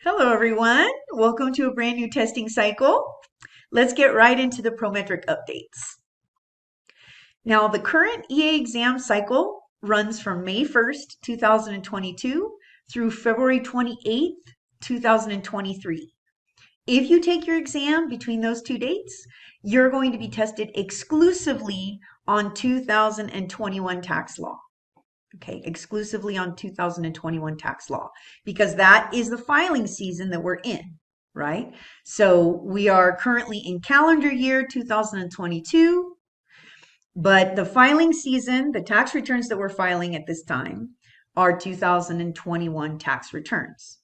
Hello, everyone. Welcome to a brand new testing cycle. Let's get right into the Prometric updates. Now, the current EA exam cycle runs from May 1st, 2022 through February 28th, 2023. If you take your exam between those two dates, you're going to be tested exclusively on 2021 tax law. Okay, exclusively on 2021 tax law, because that is the filing season that we're in, right? So we are currently in calendar year 2022, but the filing season, the tax returns that we're filing at this time are 2021 tax returns.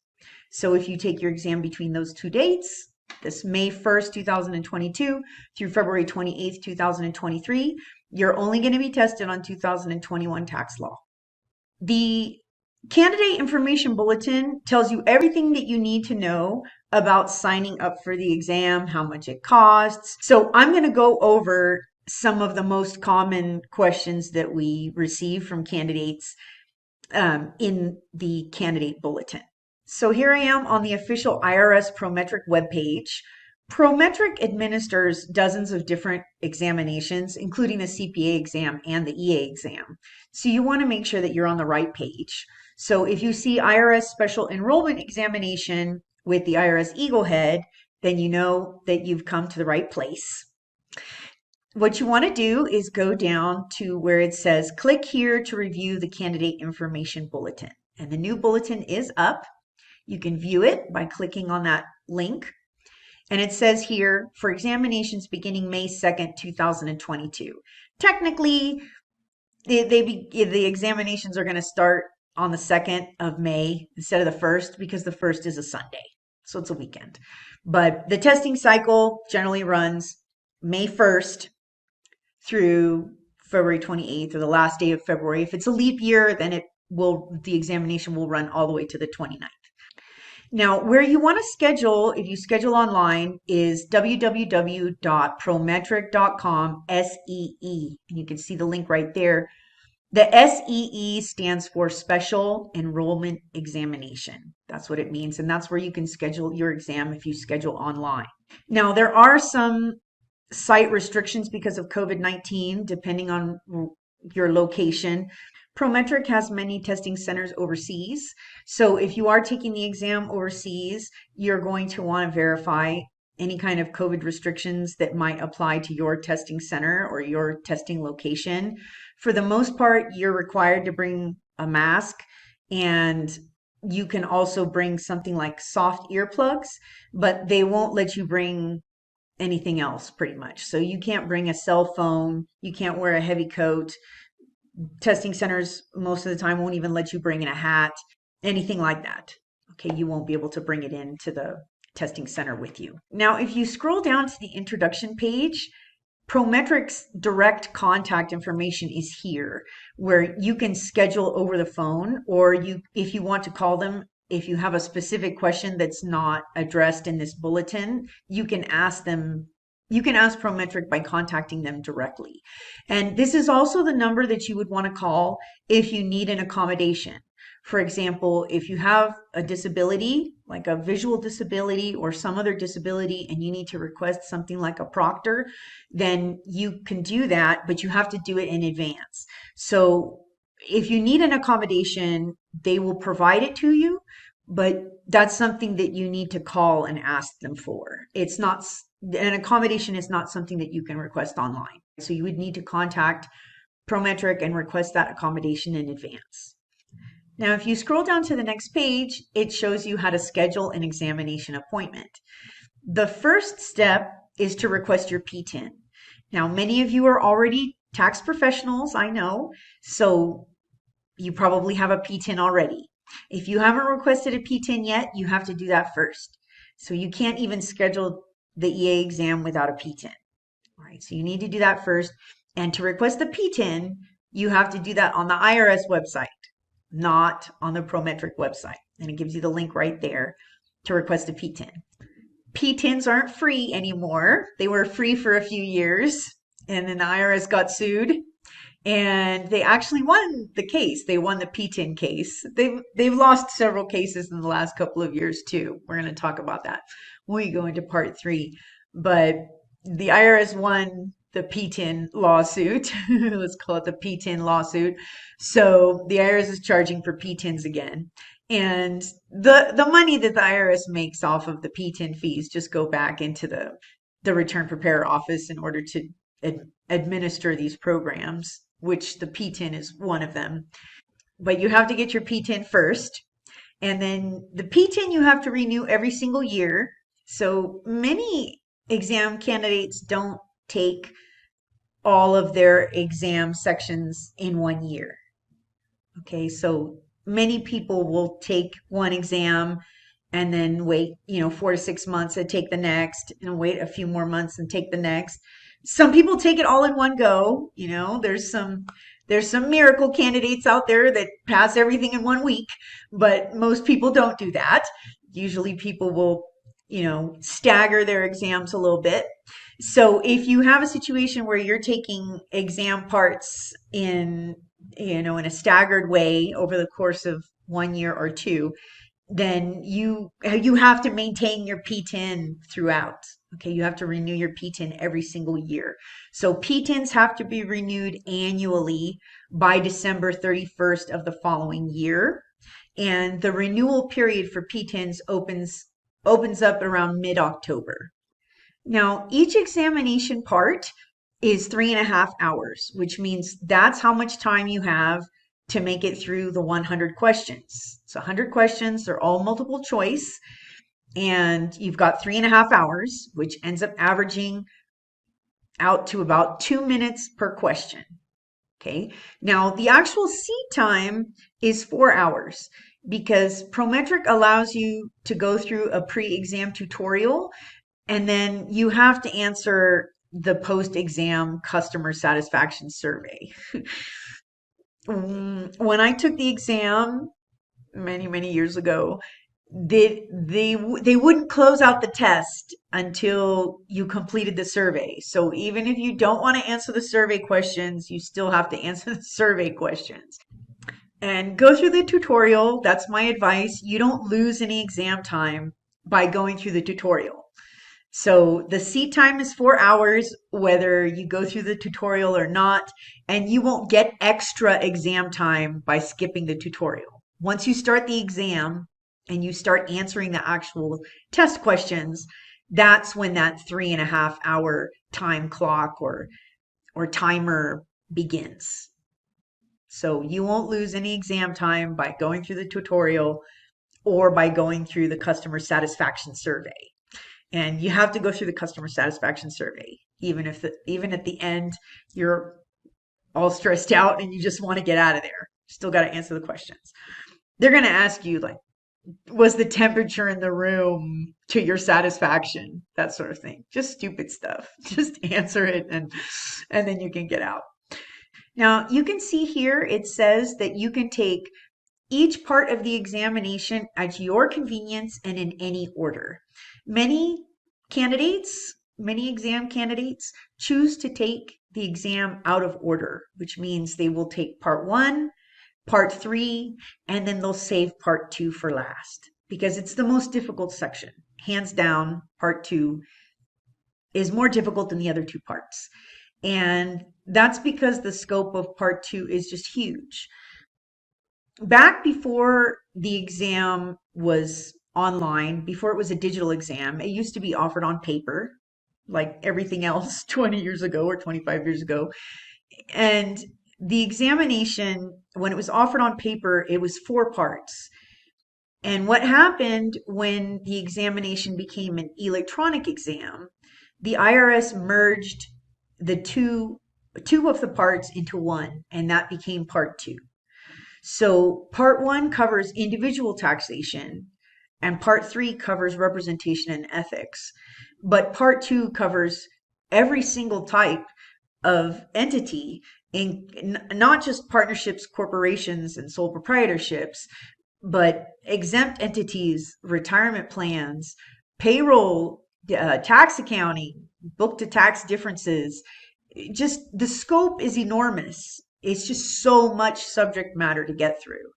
So if you take your exam between those two dates, this May 1st, 2022 through February 28th, 2023, you're only going to be tested on 2021 tax law. The Candidate Information Bulletin tells you everything that you need to know about signing up for the exam, how much it costs. So I'm going to go over some of the most common questions that we receive from candidates in the Candidate Bulletin. So here I am on the official IRS Prometric webpage. Prometric administers dozens of different examinations, including the CPA exam and the EA exam. So you want to make sure that you're on the right page. So if you see IRS Special Enrollment Examination with the IRS Eagle Head, then you know that you've come to the right place. What you want to do is go down to where it says, click here to review the Candidate Information Bulletin. And the new bulletin is up. You can view it by clicking on that link. And it says here, for examinations beginning May 2nd, 2022. Technically, the examinations are going to start on the 2nd of May instead of the 1st, because the 1st is a Sunday. So it's a weekend. But the testing cycle generally runs May 1st through February 28th, or the last day of February. If it's a leap year, then the examination will run all the way to the 29th. Now, where you want to schedule, if you schedule online, is www.prometric.com SEE. And you can see the link right there. The SEE stands for Special Enrollment Examination. That's what it means. And that's where you can schedule your exam if you schedule online. Now, there are some site restrictions because of COVID-19, depending on your location. Prometric has many testing centers overseas. So if you are taking the exam overseas, you're going to want to verify any kind of COVID restrictions that might apply to your testing center or your testing location. For the most part, you're required to bring a mask, and you can also bring something like soft earplugs, but they won't let you bring anything else pretty much. So you can't bring a cell phone, you can't wear a heavy coat. Testing centers most of the time won't even let you bring in a hat, anything like that. Okay, you won't be able to bring it into the testing center with you. Now, if you scroll down to the introduction page, Prometric's direct contact information is here, where you can schedule over the phone, or if you want to call them, if you have a specific question that's not addressed in this bulletin, you can ask them. You can ask Prometric by contacting them directly. And this is also the number that you would want to call if you need an accommodation. For example, if you have a disability, like a visual disability or some other disability, and you need to request something like a proctor, then you can do that, but you have to do it in advance. So if you need an accommodation, they will provide it to you, but that's something that you need to call and ask them for. It's not An accommodation is not something that you can request online. So you would need to contact Prometric and request that accommodation in advance. Now, if you scroll down to the next page, it shows you how to schedule an examination appointment. The first step is to request your PTIN. Now, many of you are already tax professionals, I know, so you probably have a PTIN already. If you haven't requested a PTIN yet, you have to do that first. So you can't even schedule the EA exam without a PTIN. All right, so you need to do that first. And to request the PTIN, you have to do that on the IRS website, not on the Prometric website. And it gives you the link right there to request a PTIN. PTINs aren't free anymore. They were free for a few years, and then the IRS got sued. And they actually won the case. They won the P10 case. They've lost several cases in the last couple of years too. We're going to talk about that when we go into part three. But the IRS won the P10 lawsuit. Let's call it the P10 lawsuit. So the IRS is charging for P10s again. And the money that the IRS makes off of the P10 fees just go back into the return preparer office in order to administer these programs, which the P10 is one of them. But you have to get your P10 first. And then the P10 you have to renew every single year. So many exam candidates don't take all of their exam sections in one year. Okay, so many people will take one exam and then wait, 4 to 6 months and take the next, and wait a few more months and take the next. Some people take it all in one go. There's some miracle candidates out there that pass everything in one week, but most people don't do that. Usually people will, stagger their exams a little bit. So if you have a situation where you're taking exam parts in a staggered way over the course of 1 year or two, then you have to maintain your P10 throughout. Okay, you have to renew your P10 every single year. So P10s have to be renewed annually by December 31st of the following year. And the renewal period for P10s opens up around mid-October. Now, each examination part is 3.5 hours, which means that's how much time you have to make it through the 100 questions. It's 100 questions, they're all multiple choice, and you've got 3.5 hours, which ends up averaging out to about 2 minutes per question. Okay, now the actual seat time is 4 hours because Prometric allows you to go through a pre-exam tutorial, and then you have to answer the post-exam customer satisfaction survey. When I took the exam many, many years ago, they wouldn't close out the test until you completed the survey. So even if you don't want to answer the survey questions, you still have to answer the survey questions. And go through the tutorial. That's my advice. You don't lose any exam time by going through the tutorial. So the seat time is 4 hours, whether you go through the tutorial or not, and you won't get extra exam time by skipping the tutorial. Once you start the exam and you start answering the actual test questions, that's when that 3.5 hour time clock or timer begins. So you won't lose any exam time by going through the tutorial or by going through the customer satisfaction survey. And you have to go through the customer satisfaction survey, even at the end you're all stressed out and you just want to get out of there. Still got to answer the questions. They're going to ask you, like, was the temperature in the room to your satisfaction? That sort of thing. Just stupid stuff. Just answer it and then you can get out. Now you can see here it says that you can take each part of the examination at your convenience and in any order. Many exam candidates choose to take the exam out of order, which means they will take part 1, part 3, and then they'll save part 2 for last because it's the most difficult section. Hands down, part 2 is more difficult than the other 2 parts. And that's because the scope of part 2 is just huge. Back before the exam was online, before it was a digital exam, it used to be offered on paper, like everything else 20 years ago or 25 years ago. And the examination, when it was offered on paper, it was 4 parts. And what happened when the examination became an electronic exam, the IRS merged the two of the parts into one, and that became part 2. So part 1 covers individual taxation and part 3 covers representation and ethics. But part 2 covers every single type of entity, not just partnerships, corporations, and sole proprietorships, but exempt entities, retirement plans, payroll, tax accounting, book to tax differences. Just the scope is enormous. it's just so much subject matter to get through.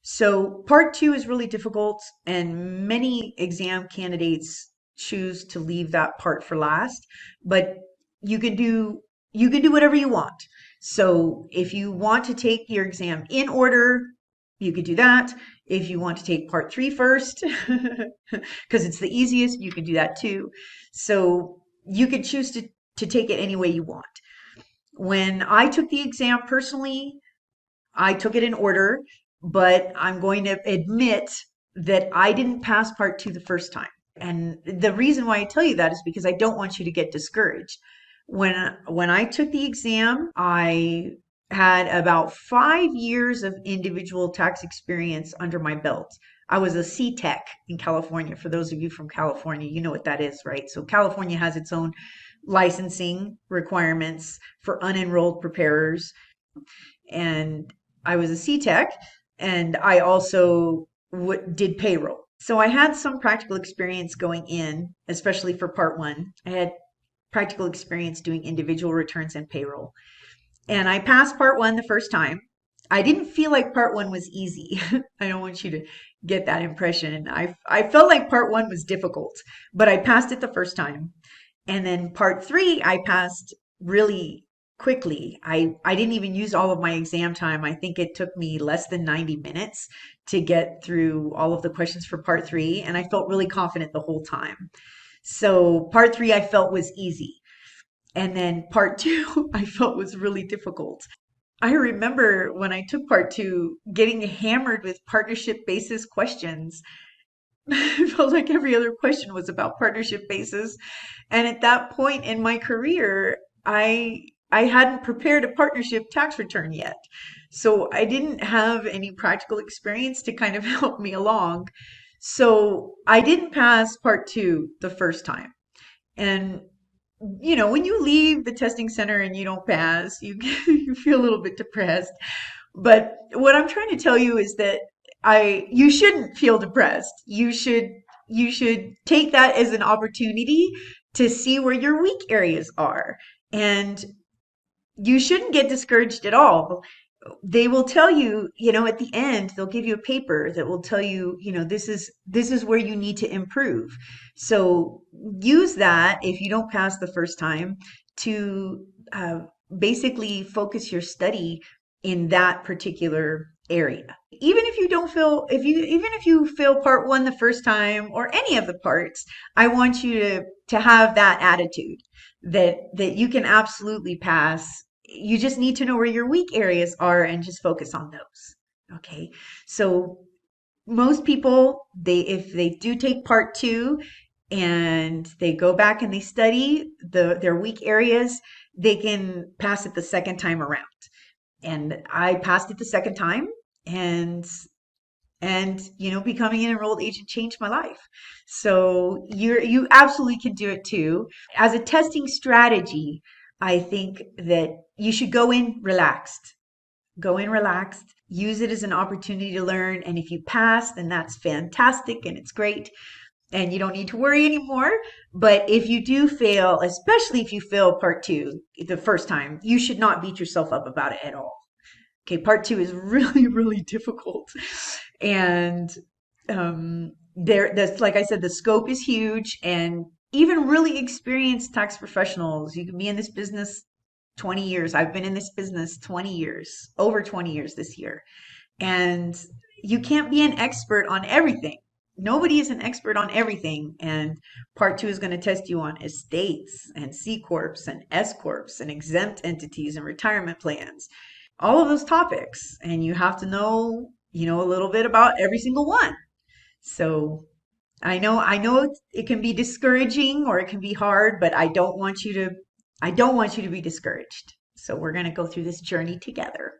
So part two is really difficult, and many exam candidates choose to leave that part for last, but you can do you can do whatever you want. So if you want to take your exam in order, you could do that. If you want to take part three first, because it's the easiest, you can do that too. So you could choose to take it any way you want. When I took the exam personally, I took it in order, but I'm going to admit that I didn't pass part two the first time. And the reason why I tell you that is because I don't want you to get discouraged. When I took the exam, I had about 5 years of individual tax experience under my belt. I was a C-Tech in California. For those of you from California, you know what that is, right? So California has its own licensing requirements for unenrolled preparers. And I was a C-Tech, and I also did payroll. So I had some practical experience going in, especially for part one. I had practical experience doing individual returns and payroll. And I passed part one the first time. I didn't feel like part one was easy. I don't want you to get that impression. I felt like part one was difficult, but I passed it the first time. And then part three, I passed really quickly. I didn't even use all of my exam time. I think it took me less than 90 minutes to get through all of the questions for part three. And I felt really confident the whole time. So part three, I felt was easy. And then part two, I felt was really difficult. I remember when I took part two, getting hammered with partnership basis questions. I felt like every other question was about partnership basis. And at that point in my career, I hadn't prepared a partnership tax return yet. So I didn't have any practical experience to kind of help me along. So I didn't pass part two the first time. And when you leave the testing center and you don't pass, you you feel a little bit depressed. But what I'm trying to tell you is that you shouldn't feel depressed. You should take that as an opportunity to see where your weak areas are. And you shouldn't get discouraged at all. They will tell you, at the end, they'll give you a paper that will tell you, this is where you need to improve. So use that if you don't pass the first time to basically focus your study in that particular area. Even if you don't feel, even if you fail part one the first time or any of the parts, I want you to have that attitude that you can absolutely pass. You just need to know where your weak areas are and just focus on those. Okay. So most people, if they do take part two and they go back and they study their weak areas, they can pass it the second time around. And I passed it the second time, and becoming an enrolled agent changed my life. So you absolutely can do it too. As a testing strategy, I think that you should go in relaxed. Go in relaxed. Use it as an opportunity to learn. And if you pass, then that's fantastic and it's great. And you don't need to worry anymore. But if you do fail, especially if you fail part two the first time, you should not beat yourself up about it at all. Okay, part two is really, really difficult. And that's like I said, the scope is huge, and even really experienced tax professionals, you can be in this business 20 years. I've been in this business 20 years, over 20 years this year. And you can't be an expert on everything. Nobody is an expert on everything. And part two is going to test you on estates and C Corps and S Corps and exempt entities and retirement plans, all of those topics. And you have to know, a little bit about every single one. So I know it can be discouraging or it can be hard, but I don't want you to be discouraged. So we're going to go through this journey together.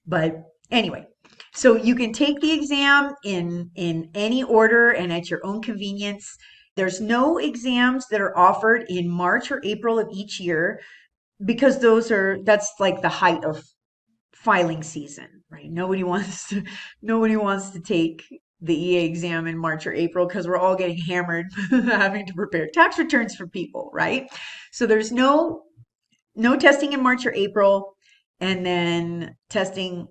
But anyway, so you can take the exam in any order and at your own convenience. There's no exams that are offered in March or April of each year because that's like the height of filing season, right? Nobody wants to take the EA exam in March or April because we're all getting hammered having to prepare tax returns for people, right? So there's no testing in March or April. And then testing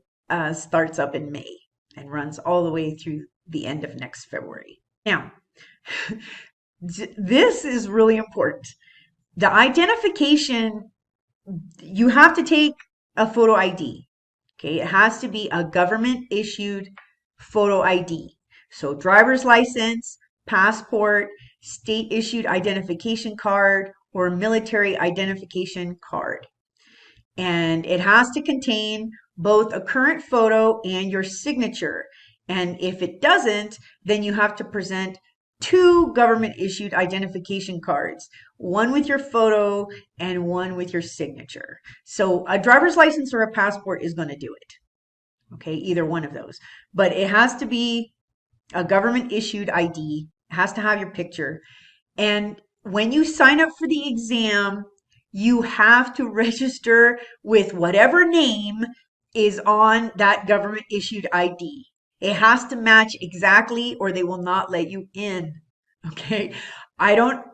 starts up in May and runs all the way through the end of next February. Now, this is really important. The identification, you have to take a photo ID. Okay, it has to be a government issued photo ID. So driver's license, passport, state issued identification card, or military identification card. And it has to contain both a current photo and your signature. And if it doesn't, then you have to present two government issued identification cards, one with your photo and one with your signature. So a driver's license or a passport is going to do it. Okay, either one of those. But it has to be a government issued ID. It has to have your picture. And when you sign up for the exam, you have to register with whatever name is on that government issued ID. It has to match exactly or they will not let you in. Okay.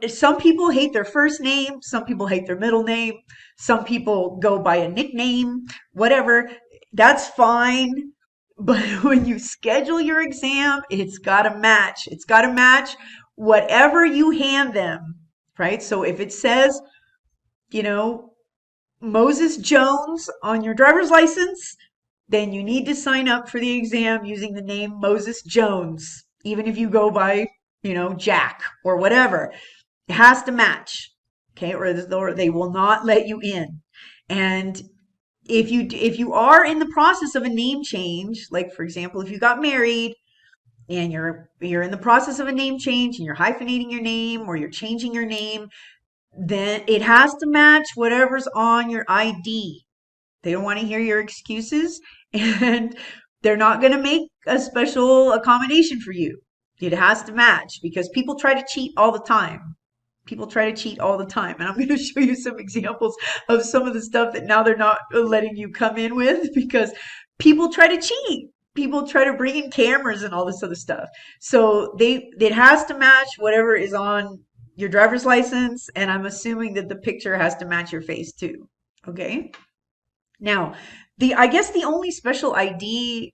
Some people hate their first name. Some people hate their middle name. Some people go by a nickname, whatever. That's fine. But when you schedule your exam, it's got to match. It's got to match whatever you hand them, right? So if it says, Moses Jones on your driver's license, then you need to sign up for the exam using the name Moses Jones, even if you go by, Jack or whatever. It has to match, okay? Or they will not let you in. And if you are in the process of a name change, like for example, if you got married and you're in the process of a name change and you're hyphenating your name or you're changing your name, then it has to match whatever's on your ID. They don't want to hear your excuses, and they're not going to make a special accommodation for you. It has to match because people try to cheat all the time. People try to cheat all the time. And I'm going to show you some examples of some of the stuff that now they're not letting you come in with because people try to cheat. People try to bring in cameras and all this other stuff. So it has to match whatever is on your driver's license. And I'm assuming that the picture has to match your face too. Okay. Now, I guess the only special ID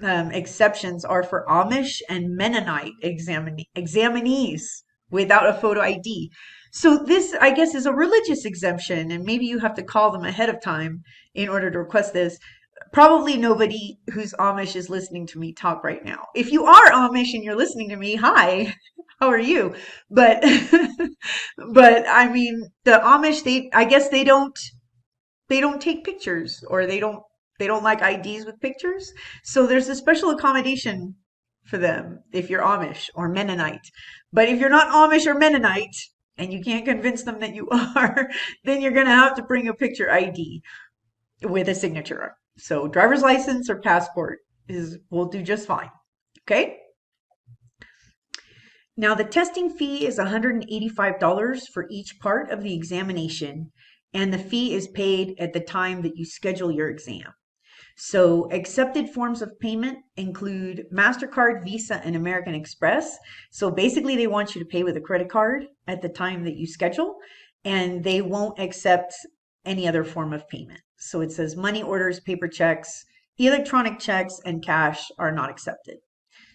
exceptions are for Amish and Mennonite examinees without a photo ID. So this, I guess, is a religious exemption, and maybe you have to call them ahead of time in order to request this. Probably nobody who's Amish is listening to me talk right now. If you are Amish and you're listening to me, hi, how are you? But I mean, the Amish, I guess they don't take pictures, or they don't like IDs with pictures. So there's a special accommodation for them if you're Amish or Mennonite. But if you're not Amish or Mennonite and you can't convince them that you are, then you're going to have to bring a picture ID with a signature. So driver's license or passport will do just fine. Okay? Now the testing fee is $185 for each part of the examination, and the fee is paid at the time that you schedule your exam. So accepted forms of payment include MasterCard, Visa, and American Express. So basically they want you to pay with a credit card at the time that you schedule, and they won't accept any other form of payment. So it says money orders, paper checks, electronic checks, and cash are not accepted.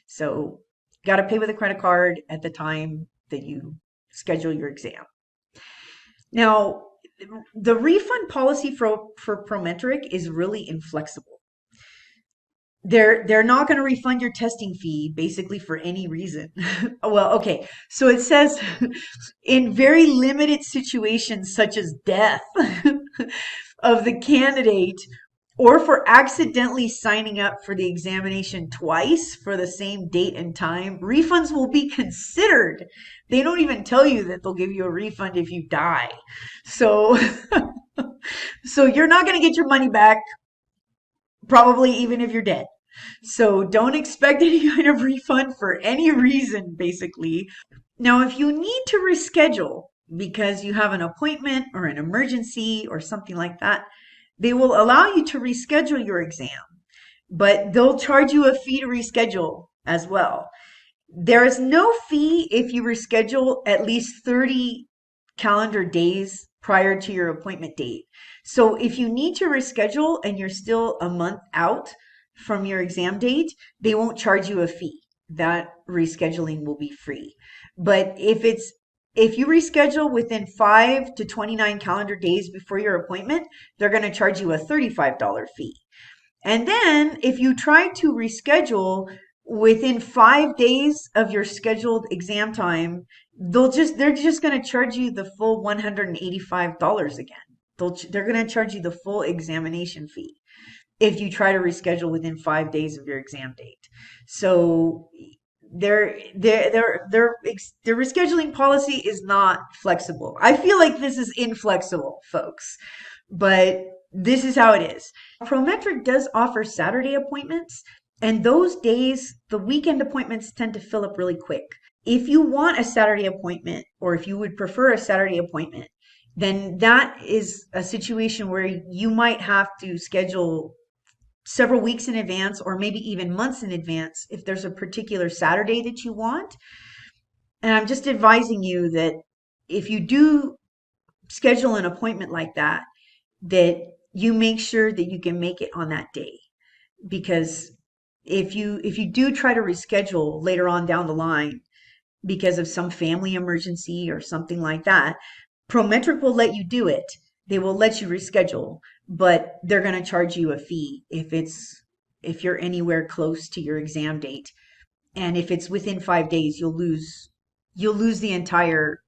So you got to pay with a credit card at the time that you schedule your exam. Now, the refund policy for Prometric is really inflexible. They're not going to refund your testing fee basically for any reason. Well, okay. So it says in very limited situations such as death of the candidate or for accidentally signing up for the examination twice for the same date and time, refunds will be considered. They don't even tell you that they'll give you a refund if you die. So, so you're not going to get your money back, probably even if you're dead. So don't expect any kind of refund for any reason, basically. Now, if you need to reschedule because you have an appointment or an emergency or something like that, they will allow you to reschedule your exam, but they'll charge you a fee to reschedule as well. There is no fee if you reschedule at least 30 calendar days prior to your appointment date. So if you need to reschedule and you're still a month out from your exam date, they won't charge you a fee. That rescheduling will be free. But if you reschedule within 5 to 29 calendar days before your appointment, they're going to charge you a $35 fee. And then if you try to reschedule within 5 days of your scheduled exam time, they're just going to charge you the full $185 again. They're going to charge you the full examination fee if you try to reschedule within 5 days of your exam date. So their rescheduling policy is not flexible. I feel like this is inflexible, folks, but this is how it is. Prometric does offer Saturday appointments, and those days, the weekend appointments tend to fill up really quick. If you want a Saturday appointment, or if you would prefer a Saturday appointment, then that is a situation where you might have to schedule several weeks in advance or maybe even months in advance if there's a particular Saturday that you want. And I'm just advising you that if you do schedule an appointment like that, that you make sure that you can make it on that day. Because if you do try to reschedule later on down the line because of some family emergency or something like that, Prometric will let you do it. They will let you reschedule, but they're going to charge you a fee if you're anywhere close to your exam date. And if it's within 5 days, you'll lose the entire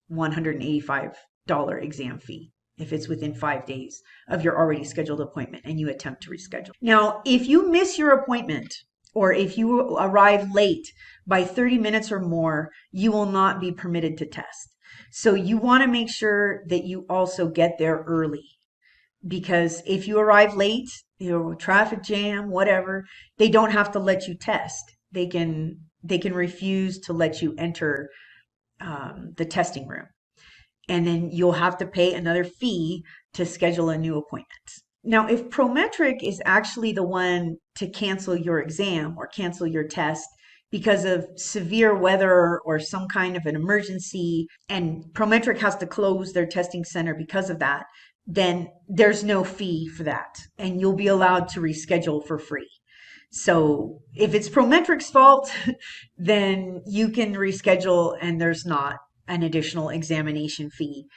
$185 exam fee if it's within 5 days of your already scheduled appointment and you attempt to reschedule. Now, if you miss your appointment or if you arrive late by 30 minutes or more, you will not be permitted to test. So you want to make sure that you also get there early, because if you arrive late, traffic jam, whatever, they don't have to let you test. They can refuse to let you enter the testing room. And then you'll have to pay another fee to schedule a new appointment. Now, if Prometric is actually the one to cancel your exam or cancel your test because of severe weather or some kind of an emergency, and Prometric has to close their testing center because of that, then there's no fee for that, and you'll be allowed to reschedule for free. So if it's Prometric's fault, then you can reschedule and there's not an additional examination fee.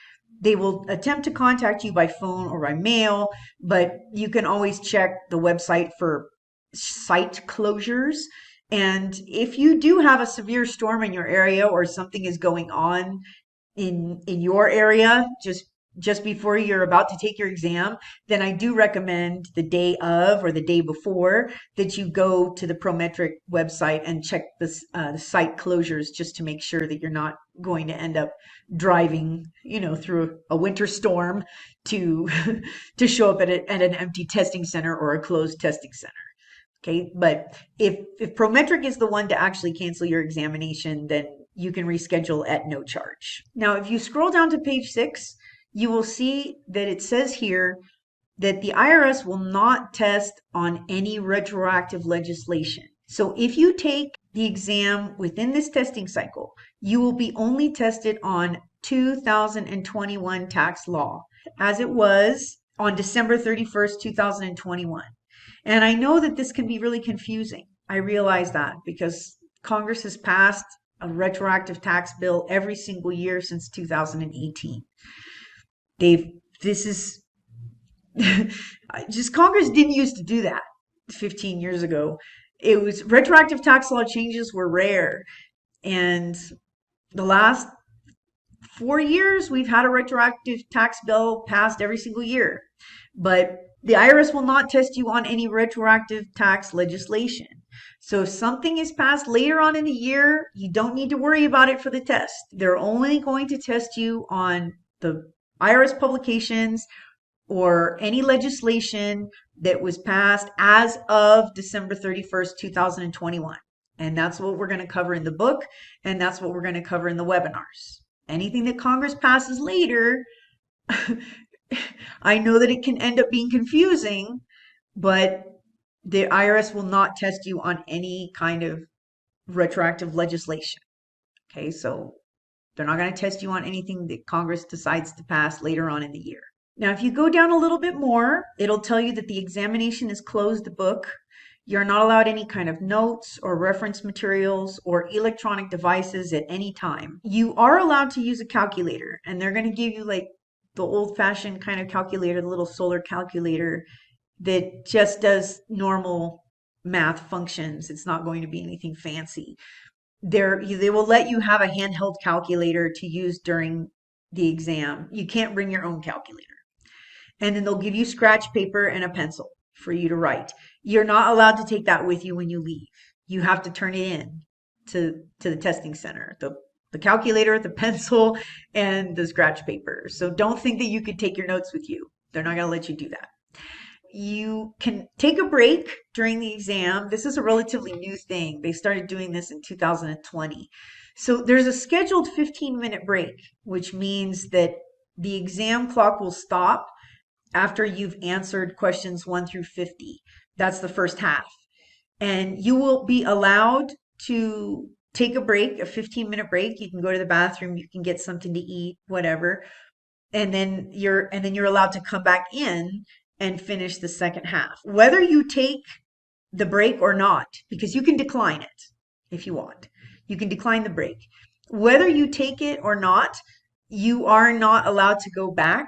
They will attempt to contact you by phone or by mail, but you can always check the website for site closures. And if you do have a severe storm in your area or something is going on in your area just before you're about to take your exam, then I do recommend the day of or the day before that you go to the Prometric website and check the site closures, just to make sure that you're not going to end up driving, through a winter storm to show up at an empty testing center or a closed testing center. Okay, but if Prometric is the one to actually cancel your examination, then you can reschedule at no charge. Now, if you scroll down to page 6, you will see that it says here that the IRS will not test on any retroactive legislation. So if you take the exam within this testing cycle, you will be only tested on 2021 tax law, as it was on December 31st, 2021. And I know that this can be really confusing. I realize that because Congress has passed a retroactive tax bill every single year since 2018. Congress didn't used to do that 15 years ago. It was retroactive tax law changes were rare. And the last 4 years, we've had a retroactive tax bill passed every single year. But the IRS will not test you on any retroactive tax legislation. So if something is passed later on in the year, you don't need to worry about it for the test. They're only going to test you on the IRS publications or any legislation that was passed as of December 31st, 2021. And that's what we're going to cover in the book, and that's what we're going to cover in the webinars. Anything that Congress passes later, I know that it can end up being confusing, but the IRS will not test you on any kind of retroactive legislation. Okay, so They're not going to test you on anything that Congress decides to pass later on in the year. Now, if you go down a little bit more, it'll tell you that the examination is closed book. You're not allowed any kind of notes or reference materials or electronic devices at any time. You are allowed to use a calculator, and they're going to give you like the old-fashioned kind of calculator, the little solar calculator that just does normal math functions. It's not going to be anything fancy. They will let you have a handheld calculator to use during the exam. You can't bring your own calculator. And then they'll give you scratch paper and a pencil for you to write. You're not allowed to take that with you when you leave. You have to turn it in to the testing center. The calculator, the pencil, and the scratch paper. So don't think that you could take your notes with you. They're not going to let you do that. You can take a break during the exam. This is a relatively new thing. They started doing this in 2020. So there's a scheduled 15-minute break, which means that the exam clock will stop after you've answered questions 1 through 50. That's the first half. And you will be allowed to take a break, a 15-minute break. You can go to the bathroom, you can get something to eat, whatever. And then you're allowed to come back in and finish the second half. Whether you take the break or not, because you can decline it if you want. You can decline the break. Whether you take it or not, you are not allowed to go back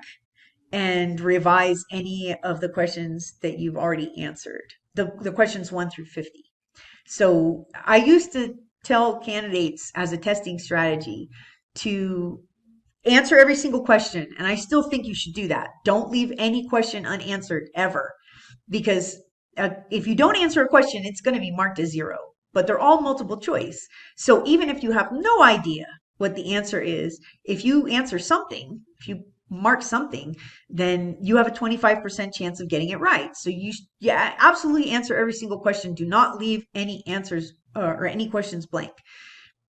and revise any of the questions that you've already answered, the questions 1 through 50. So I used to tell candidates as a testing strategy to answer every single question, and I still think you should do that. Don't leave any question unanswered ever, because if you don't answer a question, it's going to be marked as 0, but they're all multiple choice. So even if you have no idea what the answer is, if you answer something, if you mark something, then you have a 25% chance of getting it right. So you absolutely answer every single question. Do not leave any answers or any questions blank.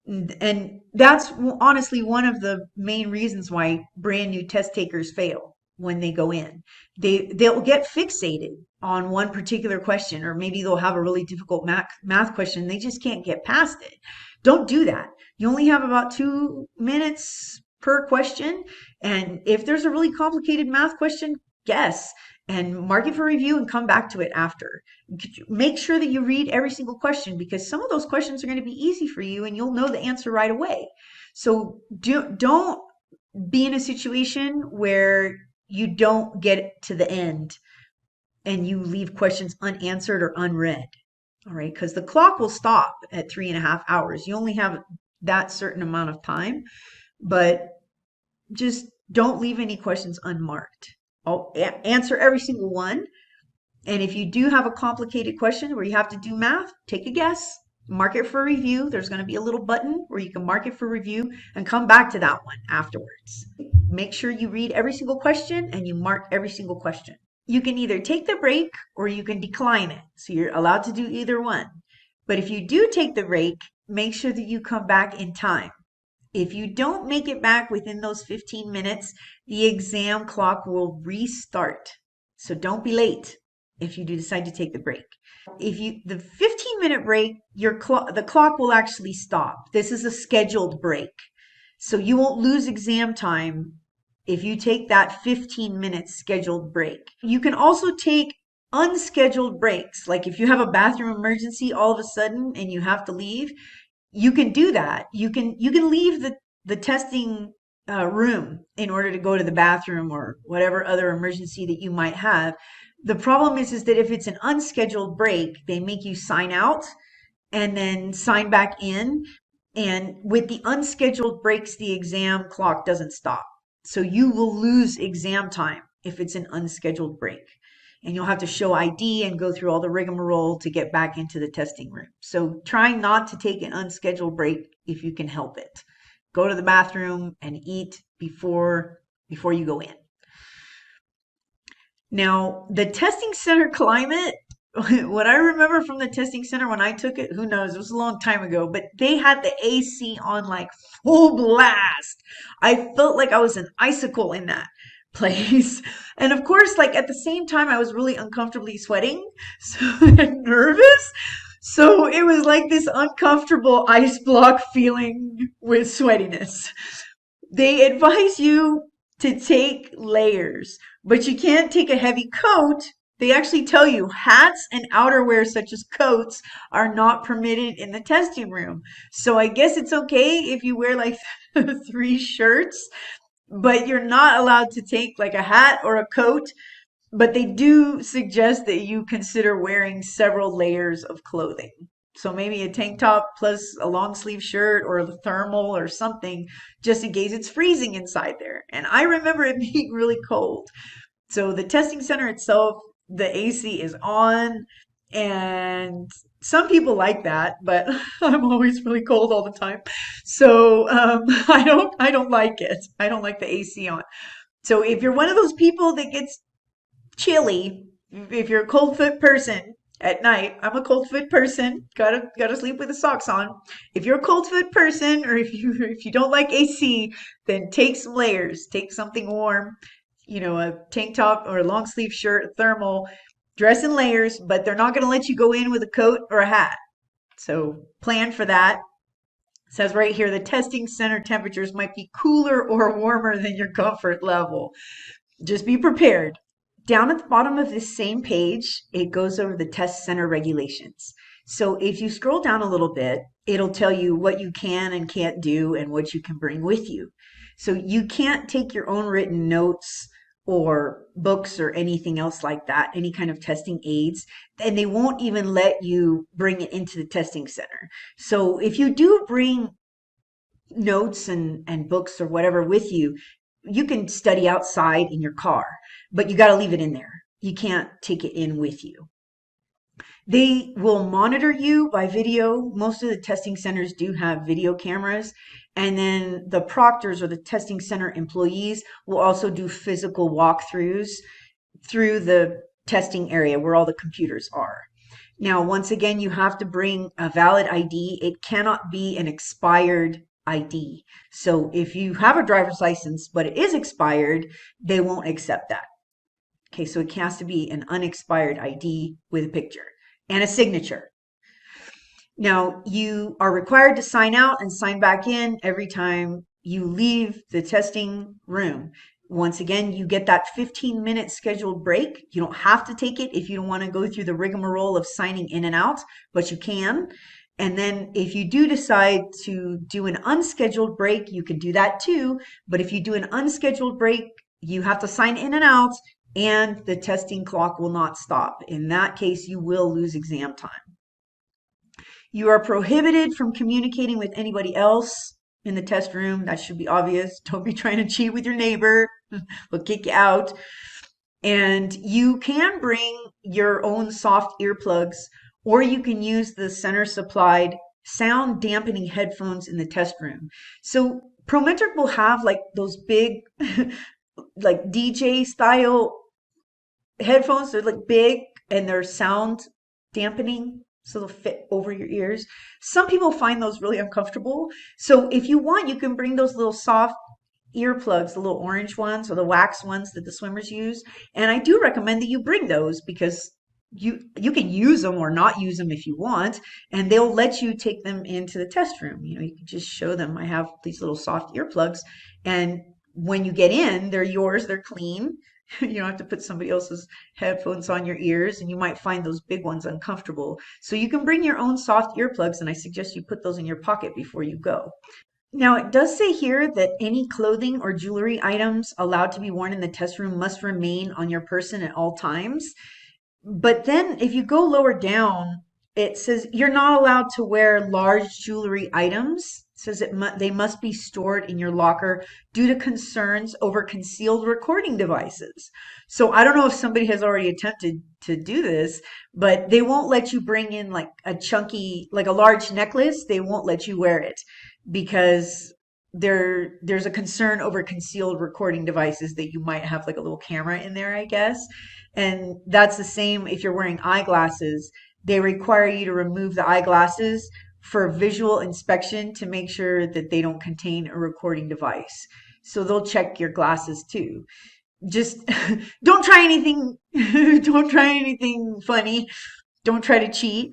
And that's honestly one of the main reasons why brand new test takers fail when they go in. They'll get fixated on one particular question, or maybe they'll have a really difficult math question. They just can't get past it. Don't do that. You only have about 2 minutes per question. And if there's a really complicated math question, guess and mark it for review and come back to it after. Make sure that you read every single question, because some of those questions are going to be easy for you and you'll know the answer right away. So don't be in a situation where you don't get to the end and you leave questions unanswered or unread. All right, because the clock will stop at 3.5 hours. You only have that certain amount of time, but just don't leave any questions unmarked. I'll answer every single one. And if you do have a complicated question where you have to do math, take a guess, mark it for review. There's going to be a little button where you can mark it for review and come back to that one afterwards. Make sure you read every single question and you mark every single question. You can either take the break or you can decline it. So you're allowed to do either one. But if you do take the break, make sure that you come back in time. If you don't make it back within those 15 minutes, the exam clock will restart. So don't be late if you do decide to take the break. The 15-minute break, the clock will actually stop. This is a scheduled break. So you won't lose exam time if you take that 15-minute scheduled break. You can also take unscheduled breaks. Like if you have a bathroom emergency all of a sudden and you have to leave, you can do that. You can leave the testing room in order to go to the bathroom or whatever other emergency that you might have. The problem is that if it's an unscheduled break, they make you sign out and then sign back in. And with the unscheduled breaks, the exam clock doesn't stop. So you will lose exam time if it's an unscheduled break. And you'll have to show ID and go through all the rigmarole to get back into the testing room. So try not to take an unscheduled break if you can help it. Go to the bathroom and eat before you go in. Now, the testing center climate, what I remember from the testing center when I took it, who knows, it was a long time ago, but they had the AC on like full blast. I felt like I was an icicle in that place. And of course, like at the same time, I was really uncomfortably sweating, so nervous. So it was like this uncomfortable ice block feeling with sweatiness. They advise you to take layers, but you can't take a heavy coat. They actually tell you hats and outerwear such as coats are not permitted in the testing room. So I guess it's okay if you wear like 3 shirts, but you're not allowed to take like a hat or a coat. But they do suggest that you consider wearing several layers of clothing. So maybe a tank top plus a long sleeve shirt or a thermal or something, just in case it's freezing inside there. And I remember it being really cold. So the testing center itself, the AC is on, and some people like that, but I'm always really cold all the time. So I don't like it. I don't like the AC on. So if you're one of those people that gets chilly, if you're a cold foot person at night, I'm a cold foot person, gotta sleep with the socks on. If you're a cold foot person, or if you don't like AC, then take some layers, take something warm, a tank top or a long sleeve shirt, a thermal, dress in layers, but they're not gonna let you go in with a coat or a hat. So plan for that. It says right here the testing center temperatures might be cooler or warmer than your comfort level. Just be prepared. Down at the bottom of this same page, it goes over the test center regulations. So if you scroll down a little bit, it'll tell you what you can and can't do and what you can bring with you. So you can't take your own written notes or books or anything else like that, any kind of testing aids, and they won't even let you bring it into the testing center. So if you do bring notes and books or whatever with you, you can study outside in your car, but you got to leave it in there. You can't take it in with you. They will monitor you by video. Most of the testing centers do have video cameras. And then the proctors or the testing center employees will also do physical walkthroughs through the testing area where all the computers are. Now, once again, you have to bring a valid ID. It cannot be an expired ID. So if you have a driver's license, but it is expired, they won't accept that. Okay, so it has to be an unexpired ID with a picture and a signature. Now, you are required to sign out and sign back in every time you leave the testing room. Once again, you get that 15-minute scheduled break. You don't have to take it if you don't want to go through the rigmarole of signing in and out, but you can. And then if you do decide to do an unscheduled break, you can do that too. But if you do an unscheduled break, you have to sign in and out, and the testing clock will not stop. In that case, you will lose exam time. You are prohibited from communicating with anybody else in the test room. That should be obvious. Don't be trying to cheat with your neighbor. They'll kick you out. And you can bring your own soft earplugs, or you can use the center supplied sound dampening headphones in the test room. So Prometric will have like those big, like DJ style headphones. They're like big and they're sound dampening, so they'll fit over your ears. Some people find those really uncomfortable. So if you want, you can bring those little soft earplugs, the little orange ones or the wax ones that the swimmers use. And I do recommend that you bring those because you can use them or not use them if you want, and they'll let you take them into the test room. You can just show them, I have these little soft earplugs, and when you get in, they're yours, they're clean. You don't have to put somebody else's headphones on your ears, and you might find those big ones uncomfortable. So you can bring your own soft earplugs, and I suggest you put those in your pocket before you go. Now, it does say here that any clothing or jewelry items allowed to be worn in the test room must remain on your person at all times. But then if you go lower down, it says you're not allowed to wear large jewelry items. It says they must be stored in your locker due to concerns over concealed recording devices. So I don't know if somebody has already attempted to do this, but they won't let you bring in like a chunky, like a large necklace. They won't let you wear it because there's a concern over concealed recording devices that you might have like a little camera in there, I guess. And that's the same if you're wearing eyeglasses. They require you to remove the eyeglasses for visual inspection to make sure that they don't contain a recording device. So they'll check your glasses too. Just don't try anything, don't try anything funny. Don't try to cheat.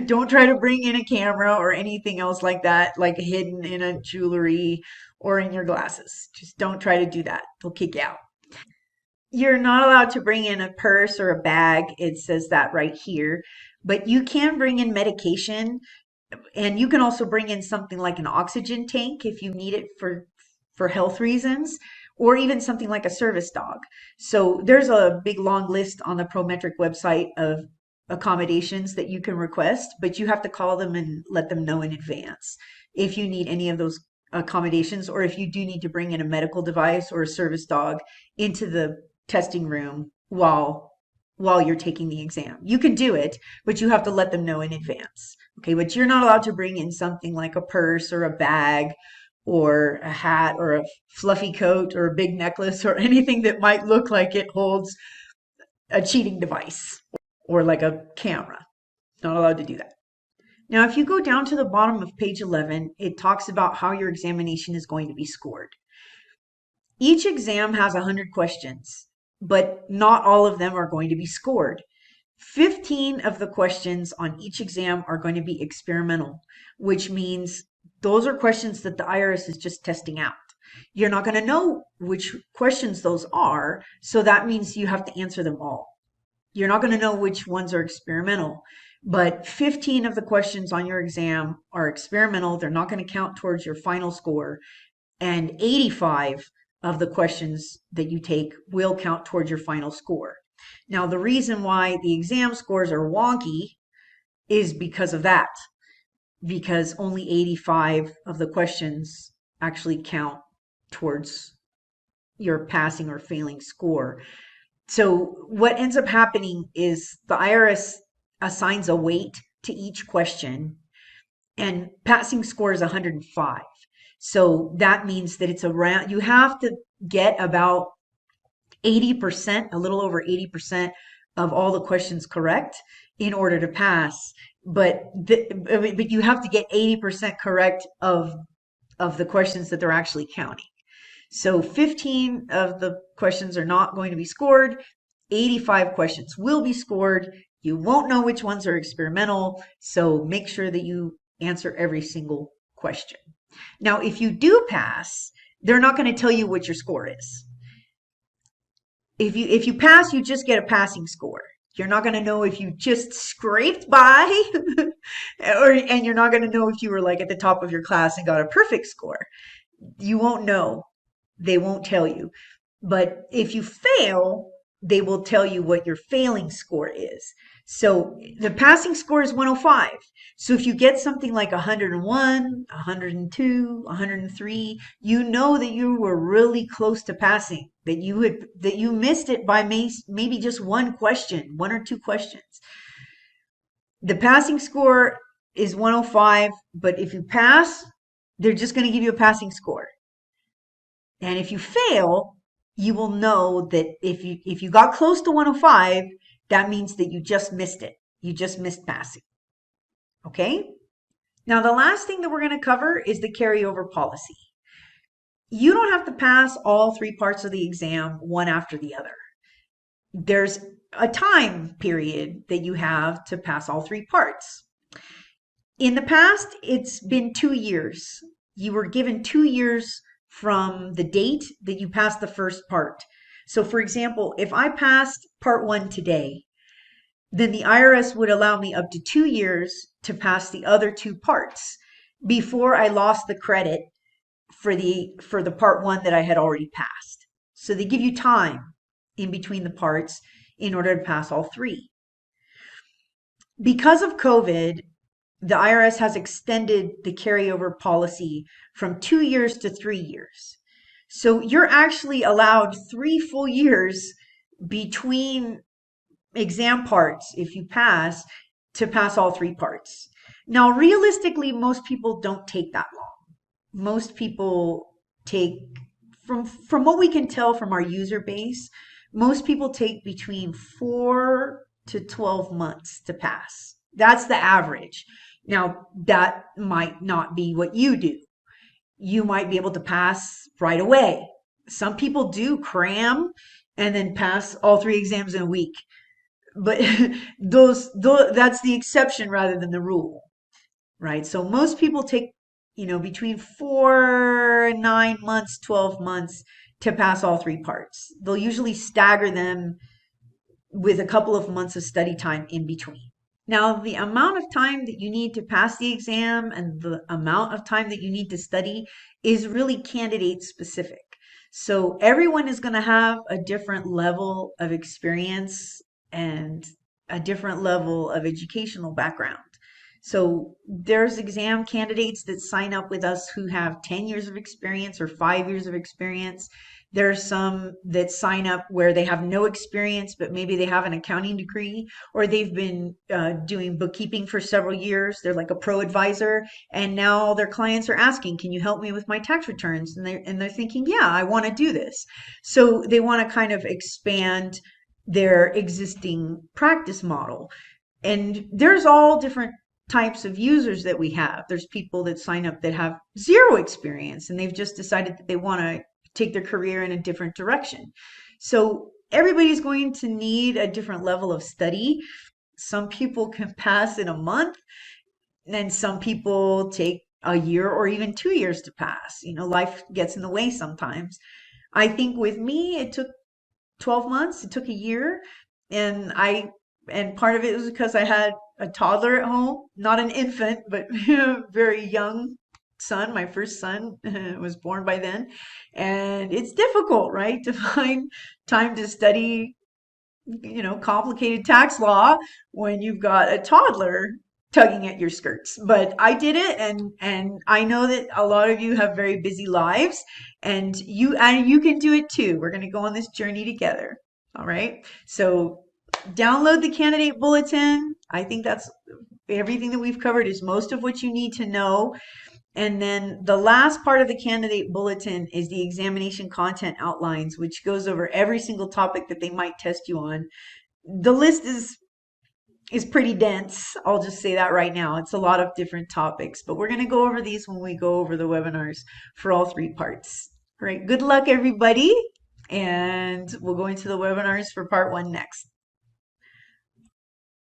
Don't try to bring in a camera or anything else like that, like hidden in a jewelry or in your glasses. Just don't try to do that. They'll kick you out. You're not allowed to bring in a purse or a bag. It says that right here. But you can bring in medication, and you can also bring in something like an oxygen tank if you need it for health reasons, or even something like a service dog. So there's a big long list on the Prometric website of accommodations that you can request, but you have to call them and let them know in advance if you need any of those accommodations, or if you do need to bring in a medical device or a service dog into the testing room while you're taking the exam. You can do it, but you have to let them know in advance. Okay, but you're not allowed to bring in something like a purse or a bag or a hat or a fluffy coat or a big necklace or anything that might look like it holds a cheating device or like a camera. Not allowed to do that. Now, if you go down to the bottom of page 11, it talks about how your examination is going to be scored. Each exam has 100 questions, but not all of them are going to be scored. 15 of the questions on each exam are going to be experimental, which means those are questions that the IRS is just testing out. You're not going to know which questions those are, so that means you have to answer them all. You're not going to know which ones are experimental, but 15 of the questions on your exam are experimental. They're not going to count towards your final score, and 85 of the questions that you take will count towards your final score. Now, the reason why the exam scores are wonky is because of that, because only 85 of the questions actually count towards your passing or failing score. So what ends up happening is the IRS assigns a weight to each question, and passing score is 105. So that means that it's around, you have to get about 80%, a little over 80% of all the questions correct in order to pass. But you have to get 80% correct of the questions that they're actually counting. So 15 of the questions are not going to be scored. 85 questions will be scored. You won't know which ones are experimental, so make sure that you answer every single question. Now, if you do pass, they're not going to tell you what your score is. If you pass, you just get a passing score. You're not going to know if you just scraped by, and you're not going to know if you were like at the top of your class and got a perfect score. You won't know. They won't tell you. But if you fail, they will tell you what your failing score is. So the passing score is 105. So if you get something like 101, 102, 103, you know that you were really close to passing, that you missed it by maybe just one question, one or two questions. The passing score is 105, but if you pass, they're just going to give you a passing score. And if you fail, you will know that if you got close to 105, that means that you just missed it. You just missed passing. Okay? Now, the last thing that we're going to cover is the carryover policy. You don't have to pass all three parts of the exam one after the other. There's a time period that you have to pass all three parts. In the past, it's been 2 years. You were given 2 years from the date that you passed the first part. So for example, if I passed part 1 today, then the IRS would allow me up to 2 years to pass the other 2 parts before I lost the credit for the part 1 that I had already passed. So they give you time in between the parts in order to pass all 3. Because of COVID, the IRS has extended the carryover policy from 2 years to 3 years. So you're actually allowed 3 full years between exam parts, if you pass, to pass all 3 parts. Now, realistically, most people don't take that long. Most people take, from what we can tell from our user base, most people take between 4 to 12 months to pass. That's the average. Now, that might not be what you do. You might be able to pass right away. Some people do cram and then pass all 3 exams in a week. but that's the exception rather than the rule, right? So most people take, between 9 months, 12 months to pass all three parts. They'll usually stagger them with a couple of months of study time in between. Now, the amount of time that you need to pass the exam and the amount of time that you need to study is really candidate specific. So everyone is going to have a different level of experience and a different level of educational background. So there's exam candidates that sign up with us who have 10 years of experience or 5 years of experience. There's some that sign up where they have no experience, but maybe they have an accounting degree, or they've been doing bookkeeping for several years. They're like a pro advisor, and now their clients are asking, "Can you help me with my tax returns?" And they're thinking, "Yeah, I want to do this." So they want to kind of expand their existing practice model. And there's all different types of users that we have. There's people that sign up that have zero experience and they've just decided that they want to take their career in a different direction. So everybody's going to need a different level of study. Some people can pass in a month, and some people take a year or even 2 years to pass. Life gets in the way sometimes. I think with me, it took 12 months, it took a year, and part of it was because I had a toddler at home, not an infant, but very young son. My first son was born by then. And it's difficult, right, to find time to study, complicated tax law when you've got a toddler tugging at your skirts. But I did it, and I know that a lot of you have very busy lives, and you can do it too. We're going to go on this journey together. All right. So download the candidate bulletin. I think that's everything that we've covered is most of what you need to know. And then the last part of the candidate bulletin is the examination content outlines, which goes over every single topic that they might test you on. The list is pretty dense. I'll just say that right now. It's a lot of different topics, but we're going to go over these when we go over the webinars for all three parts. All right. Good luck, everybody. And we'll go into the webinars for part 1 next.